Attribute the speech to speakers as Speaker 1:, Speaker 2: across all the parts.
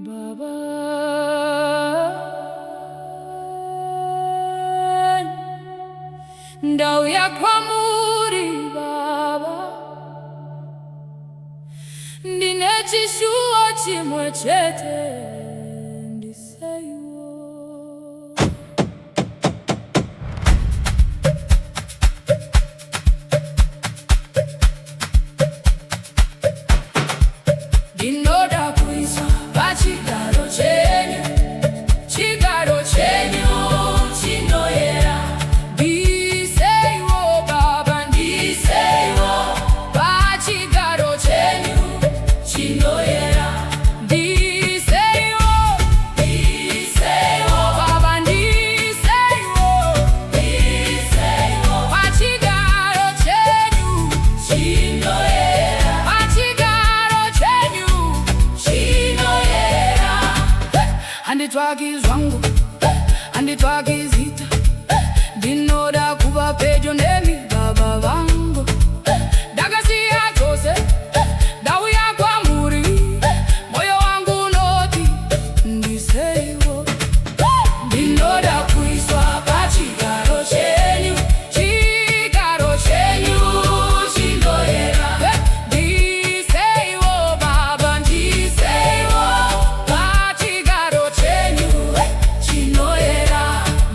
Speaker 1: Baba ndauya kwamuri Baba, ndine chishuwo chimwe chete ndiseiwo. Ndinoda kuiswa pachigaro chenyu, chigaro chenyu chinoyera. Ndiseiwo Baba, ndiseiwo pachigaro chenyu chinoyera. Ndiseiwo, ndiseiwo Baba, ndiseiwo, ndiseiwo pachigaro chenyu chinoyera. Pachigaro chenyu chinoyera. Handitsvaki zvangu, handitsvaki zita, ndinoda kuva pedyo nemi Baba vangu. Ndakasiya dzose, ndauya kwamuri, moyo wangu unoti ndiseiwo. Ndinoda kuiswa pachigaro chenyu, chigaro chenyu chinoyera. Ndiseiwo Baba, ndiseiwo pachigaro chenyu chinoyera.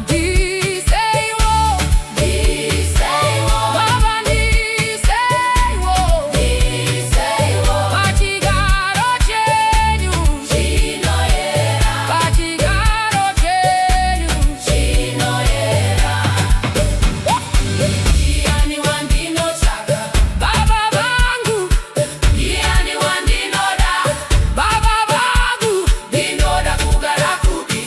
Speaker 1: Ndiseiwo, ndiseiwo Baba, ndiseiwo, ndiseiwo pachigaro chenyu chinoyera. Pachigaro chenyu chinoyera. Ndiani wandinotsvaka Baba vangu, ndiani wandinoda Baba vangu. Ndinoda kugara kupi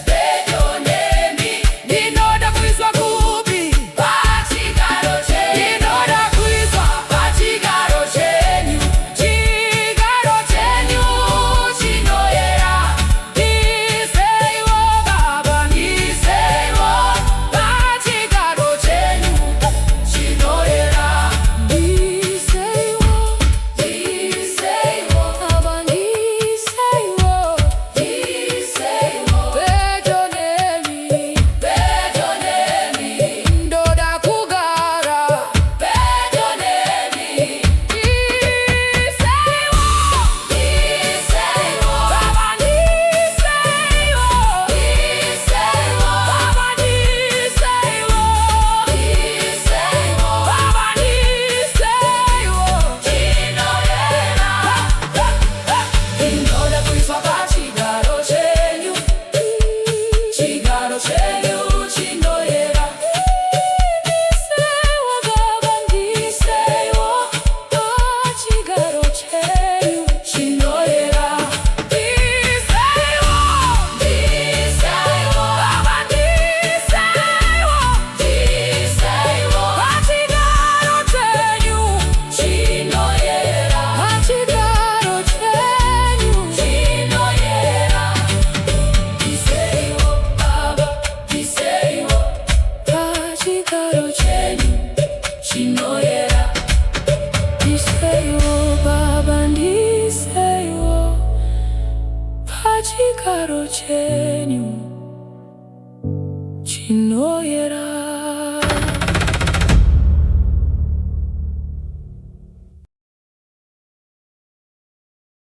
Speaker 1: pedyo nemi, ndinoda kuiswa kupi pachigaro chenyu. Ndinoda kuiswa pachigaro chenyu, chigaro chenyu chinoyera. Ndiseiwo Baba, ndiseiwo pachigaro chenyu chinoyera. Ndiseiwo, ndiseiwo Baba, ndiseiwo, ndiseiwo pedyo nemi, pedyo nemi. Ndoda kugara pedyo nemi. Ndiseiwo, ndiseiwo Baba, ndiseiwo, ndiseiwo Baba, ndiseiwo, ndiseiwo Baba, ndiseiwo chinoyera. Ndinoda kuiswa pachigaro chenyu, chigaro chenyu chinoyera. Ndiseiwo Baba, ndiseiwo pachigaro chenyu chinoyera. Ndiseiwo, ndiseiwo Baba, ndiseiwo, ndiseiwo pachigaro chenyu chinoyera. Pachigaro chenyu chinoyera. Ndiseiwo Baba, ndiseiwo pachigaro chenyu chinoyera. Ndiseiwo Baba, ndiseiwo pachigaro chenyu